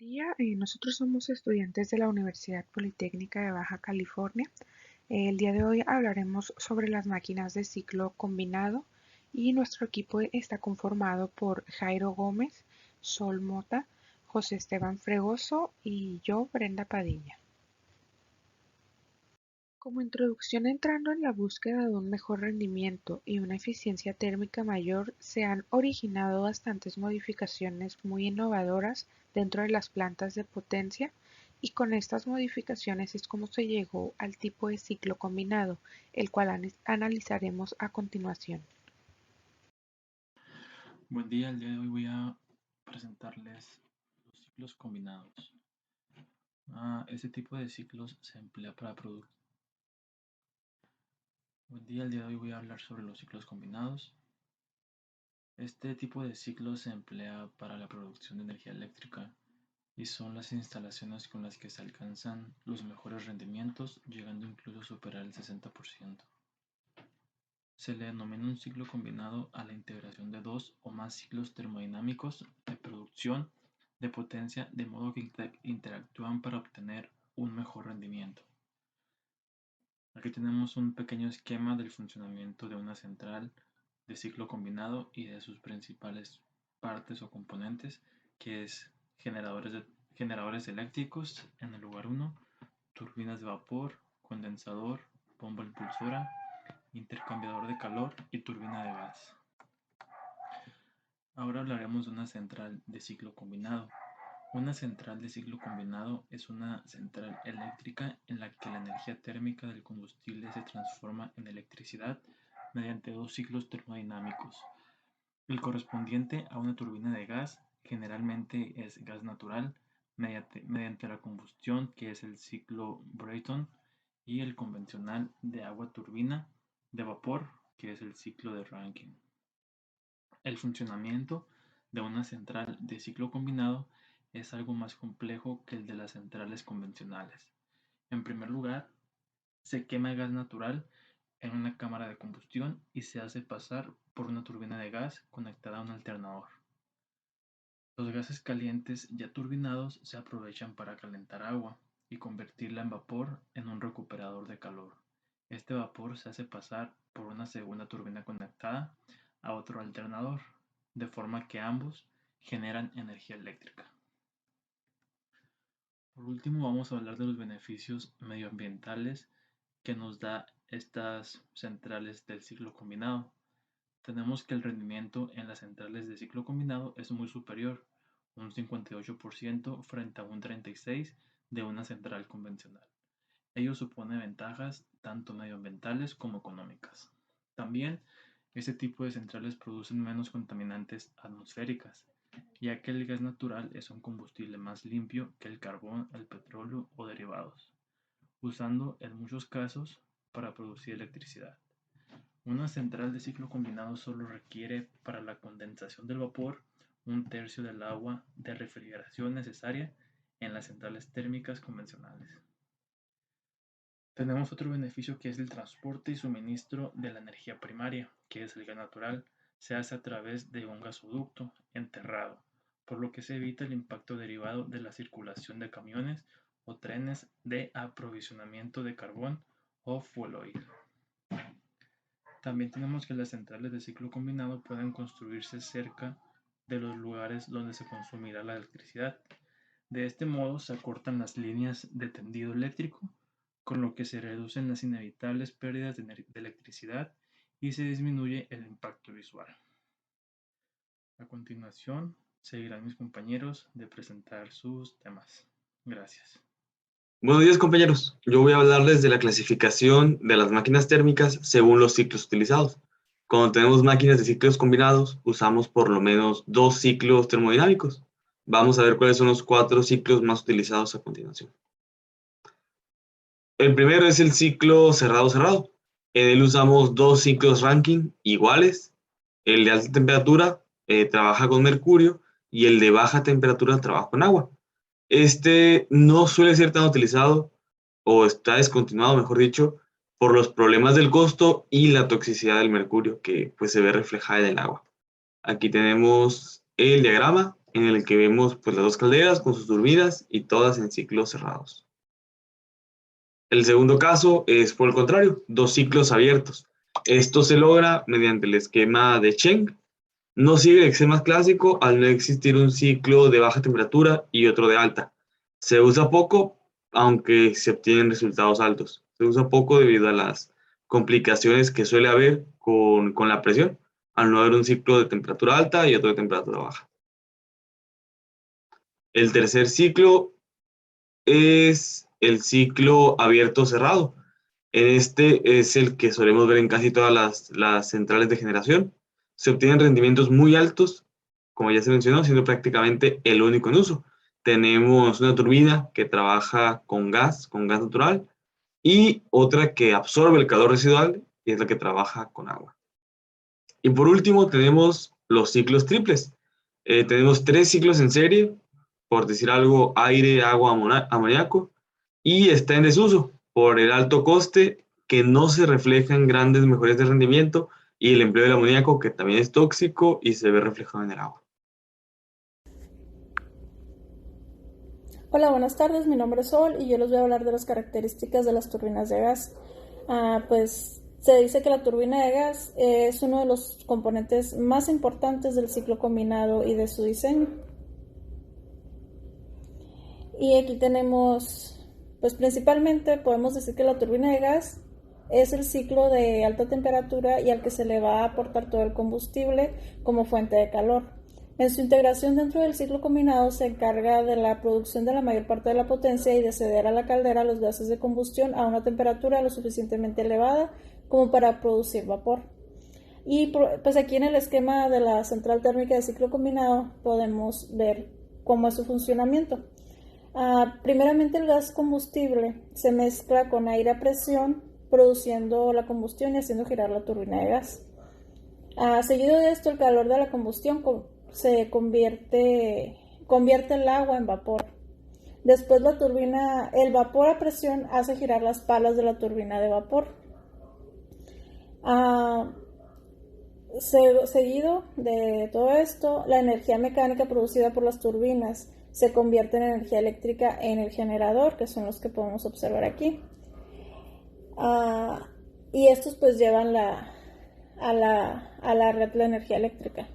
Día, nosotros somos estudiantes de la Universidad Politécnica de Baja California. El día de hoy hablaremos sobre las máquinas de ciclo combinado y nuestro equipo está conformado por Jairo Gómez, Sol Mota, José Esteban Fregoso y yo, Brenda Padilla. Como introducción, entrando en la búsqueda de un mejor rendimiento y una eficiencia térmica mayor, se han originado bastantes modificaciones muy innovadoras dentro de las plantas de potencia, y con estas modificaciones es como se llegó al tipo de ciclo combinado, el cual analizaremos a continuación. Buen día, el día de hoy voy a presentarles los ciclos combinados. Este tipo de ciclos se emplea para producir. Buen día, el día de hoy voy a hablar sobre los ciclos combinados. Este tipo de ciclos se emplea para la producción de energía eléctrica y son las instalaciones con las que se alcanzan los mejores rendimientos, llegando incluso a superar el 60%. Se le denomina un ciclo combinado a la integración de dos o más ciclos termodinámicos de producción de potencia de modo que interactúan para obtener un mejor rendimiento. Aquí tenemos un pequeño esquema del funcionamiento de una central de ciclo combinado y de sus principales partes o componentes, que es generadores eléctricos en el lugar 1, turbinas de vapor, condensador, bomba impulsora, intercambiador de calor y turbina de gas. Ahora hablaremos de una central de ciclo combinado. Una central de ciclo combinado es una central eléctrica en la que la energía térmica del combustible se transforma en electricidad mediante dos ciclos termodinámicos. El correspondiente a una turbina de gas generalmente es gas natural mediante la combustión, que es el ciclo Brayton, y el convencional de agua turbina de vapor, que es el ciclo de Rankine. El funcionamiento de una central de ciclo combinado es algo más complejo que el de las centrales convencionales. En primer lugar, se quema gas natural en una cámara de combustión y se hace pasar por una turbina de gas conectada a un alternador. Los gases calientes ya turbinados se aprovechan para calentar agua y convertirla en vapor en un recuperador de calor. Este vapor se hace pasar por una segunda turbina conectada a otro alternador, de forma que ambos generan energía eléctrica. Por último, vamos a hablar de los beneficios medioambientales que nos da estas centrales del ciclo combinado. Tenemos que el rendimiento en las centrales de ciclo combinado es muy superior, un 58% frente a un 36% de una central convencional. Ello supone ventajas tanto medioambientales como económicas. También, este tipo de centrales producen menos contaminantes atmosféricas, ya que el gas natural es un combustible más limpio que el carbón, el petróleo o derivados, usando en muchos casos para producir electricidad. Una central de ciclo combinado solo requiere para la condensación del vapor un tercio del agua de refrigeración necesaria en las centrales térmicas convencionales. Tenemos otro beneficio que es el transporte y suministro de la energía primaria, que es el gas natural. Se hace a través de un gasoducto enterrado, por lo que se evita el impacto derivado de la circulación de camiones o trenes de aprovisionamiento de carbón o fuel oil. También tenemos que las centrales de ciclo combinado pueden construirse cerca de los lugares donde se consumirá la electricidad. De este modo se acortan las líneas de tendido eléctrico, con lo que se reducen las inevitables pérdidas de electricidad y se disminuye el impacto visual. A continuación, seguirán mis compañeros de presentar sus temas. Gracias. Buenos días, compañeros. Yo voy a hablarles de la clasificación de las máquinas térmicas según los ciclos utilizados. Cuando tenemos máquinas de ciclos combinados, usamos por lo menos dos ciclos termodinámicos. Vamos a ver cuáles son los 4 ciclos más utilizados a continuación. El primero es el ciclo cerrado-cerrado. En él usamos dos ciclos Rankine iguales. El de alta temperatura trabaja con mercurio y el de baja temperatura trabaja con agua. Este no suele ser tan utilizado, o está descontinuado, mejor dicho, por los problemas del costo y la toxicidad del mercurio que pues se ve reflejada en el agua. Aquí tenemos el diagrama en el que vemos pues, las dos calderas con sus turbinas y todas en ciclos cerrados. El segundo caso es por el contrario, dos ciclos abiertos. Esto se logra mediante el esquema de Cheng. No sigue el esquema clásico al no existir un ciclo de baja temperatura y otro de alta. Se usa poco, aunque se obtienen resultados altos. Se usa poco debido a las complicaciones que suele haber con la presión, al no haber un ciclo de temperatura alta y otro de temperatura baja. El tercer ciclo es el ciclo abierto-cerrado. En este es el que solemos ver en casi todas las centrales de generación. Se obtienen rendimientos muy altos, como ya se mencionó, siendo prácticamente el único en uso. Tenemos una turbina que trabaja con gas natural, y otra que absorbe el calor residual y es la que trabaja con agua. Y por último tenemos los ciclos triples. Tenemos 3 ciclos en serie, por decir algo, aire, agua, amoníaco, y está en desuso por el alto coste que no se refleja en grandes mejoras de rendimiento y el empleo del amoníaco, que también es tóxico y se ve reflejado en el agua. Hola, buenas tardes, mi nombre es Sol y yo les voy a hablar de las características de las turbinas de gas. Pues se dice que la turbina de gas es uno de los componentes más importantes del ciclo combinado y de su diseño. Y aquí tenemos, pues principalmente podemos decir que la turbina de gas es el ciclo de alta temperatura y al que se le va a aportar todo el combustible como fuente de calor. En su integración dentro del ciclo combinado se encarga de la producción de la mayor parte de la potencia y de ceder a la caldera los gases de combustión a una temperatura lo suficientemente elevada como para producir vapor. Y pues aquí en el esquema de la central térmica de ciclo combinado podemos ver cómo es su funcionamiento. Primeramente el gas combustible se mezcla con aire a presión produciendo la combustión y haciendo girar la turbina de gas. Seguido de esto, el calor de la combustión se convierte el agua en vapor. Después el vapor a presión hace girar las palas de la turbina de vapor. Seguido de todo esto, la energía mecánica producida por las turbinas se convierte en energía eléctrica en el generador, que son los que podemos observar aquí. Y estos pues llevan a la red la energía eléctrica.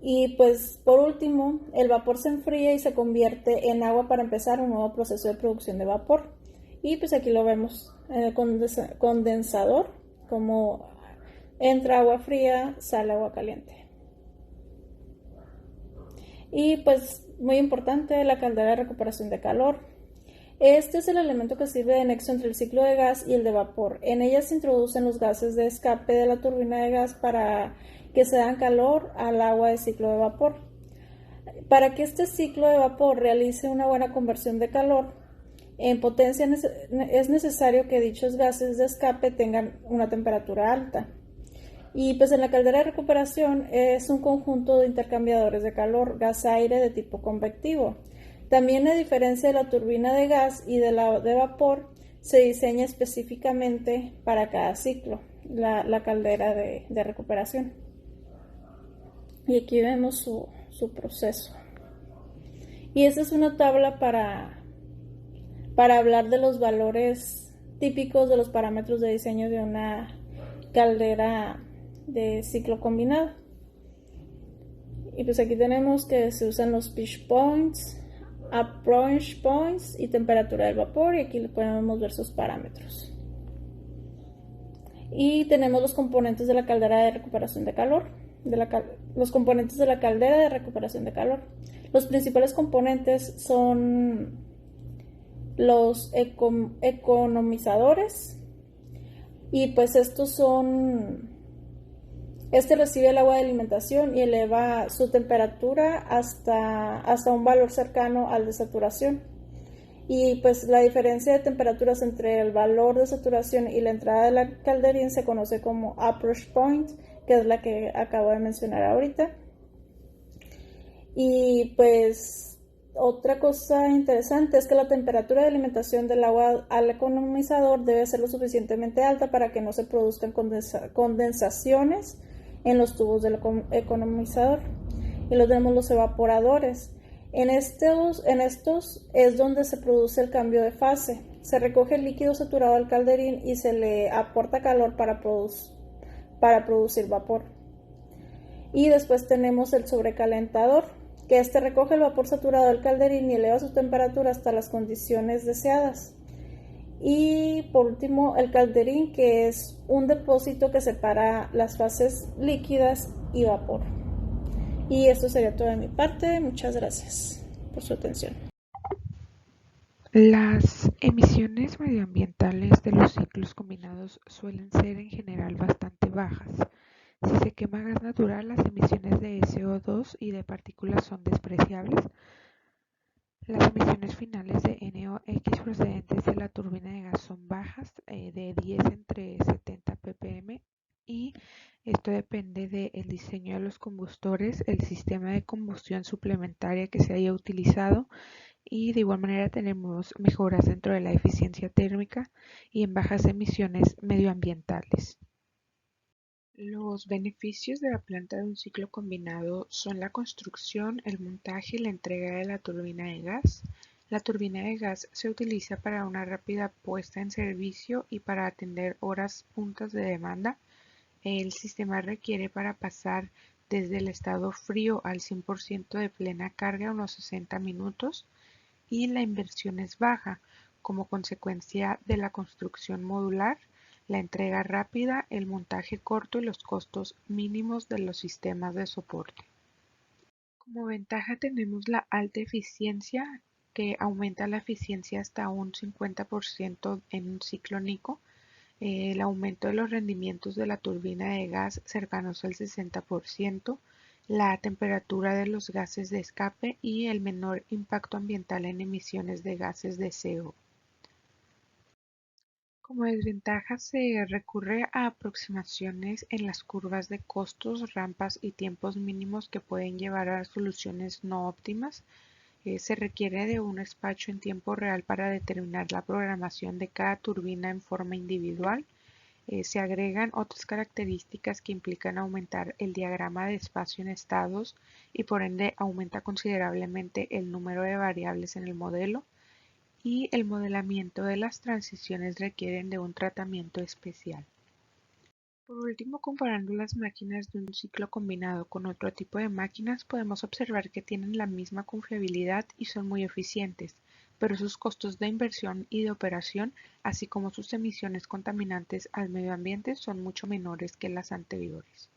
Y pues por último, el vapor se enfría y se convierte en agua para empezar un nuevo proceso de producción de vapor. Y pues aquí lo vemos en el condensador, como entra agua fría, sale agua caliente. Y pues muy importante, la caldera de recuperación de calor. Este es el elemento que sirve de nexo entre el ciclo de gas y el de vapor. En ella se introducen los gases de escape de la turbina de gas para que se dan calor al agua de ciclo de vapor. Para que este ciclo de vapor realice una buena conversión de calor en potencia, es necesario que dichos gases de escape tengan una temperatura alta. Y pues en la caldera de recuperación es un conjunto de intercambiadores de calor gas-aire de tipo convectivo. También, a diferencia de la turbina de gas y de la de vapor, se diseña específicamente para cada ciclo la caldera de recuperación. Y aquí vemos su proceso. Y esta es una tabla para hablar de los valores típicos de los parámetros de diseño de una caldera de ciclo combinado. Y pues aquí tenemos que se usan los pitch points, approach points y temperatura del vapor, y aquí podemos ver sus parámetros. Y tenemos los componentes de la caldera de recuperación de calor. Los componentes de la caldera de recuperación de calor. Los principales componentes son los economizadores, y pues este recibe el agua de alimentación y eleva su temperatura hasta un valor cercano al de saturación. Y pues la diferencia de temperaturas entre el valor de saturación y la entrada de la calderín se conoce como approach point, que es la que acabo de mencionar ahorita. Y pues otra cosa interesante es que la temperatura de alimentación del agua al economizador debe ser lo suficientemente alta para que no se produzcan condensaciones en los tubos del economizador. y luego tenemos los evaporadores. En estos es donde se produce el cambio de fase. Se recoge el líquido saturado al calderín y se le aporta calor para producir vapor. Y después tenemos el sobrecalentador, que recoge el vapor saturado del calderín y eleva su temperatura hasta las condiciones deseadas. Y por último, el calderín, que es un depósito que separa las fases líquidas y vapor. Y esto sería todo de mi parte. Muchas gracias por su atención. Las emisiones medioambientales de los ciclos combinados suelen ser en general bastante bajas. Si se quema gas natural, las emisiones de CO2 y de partículas son despreciables. Las emisiones finales de NOx procedentes de la turbina de gas son bajas, de 10 entre 70 ppm, y esto depende del diseño de los combustores, el sistema de combustión suplementaria que se haya utilizado, y de igual manera tenemos mejoras dentro de la eficiencia térmica y en bajas emisiones medioambientales. Los beneficios de la planta de un ciclo combinado son la construcción, el montaje y la entrega de la turbina de gas. La turbina de gas se utiliza para una rápida puesta en servicio y para atender horas puntas de demanda. El sistema requiere para pasar desde el estado frío al 100% de plena carga unos 60 minutos, y la inversión es baja como consecuencia de la construcción modular, la entrega rápida, el montaje corto y los costos mínimos de los sistemas de soporte. Como ventaja tenemos la alta eficiencia, que aumenta la eficiencia hasta un 50% en un ciclo Nico, el aumento de los rendimientos de la turbina de gas cercanos al 60%, la temperatura de los gases de escape y el menor impacto ambiental en emisiones de gases de CO. Como desventaja se recurre a aproximaciones en las curvas de costos, rampas y tiempos mínimos que pueden llevar a soluciones no óptimas. Se requiere de un despacho en tiempo real para determinar la programación de cada turbina en forma individual. Se agregan otras características que implican aumentar el diagrama de espacio en estados y por ende aumenta considerablemente el número de variables en el modelo, y el modelamiento de las transiciones requieren de un tratamiento especial. Por último, comparando las máquinas de un ciclo combinado con otro tipo de máquinas, podemos observar que tienen la misma confiabilidad y son muy eficientes, pero sus costos de inversión y de operación, así como sus emisiones contaminantes al medio ambiente, son mucho menores que las anteriores.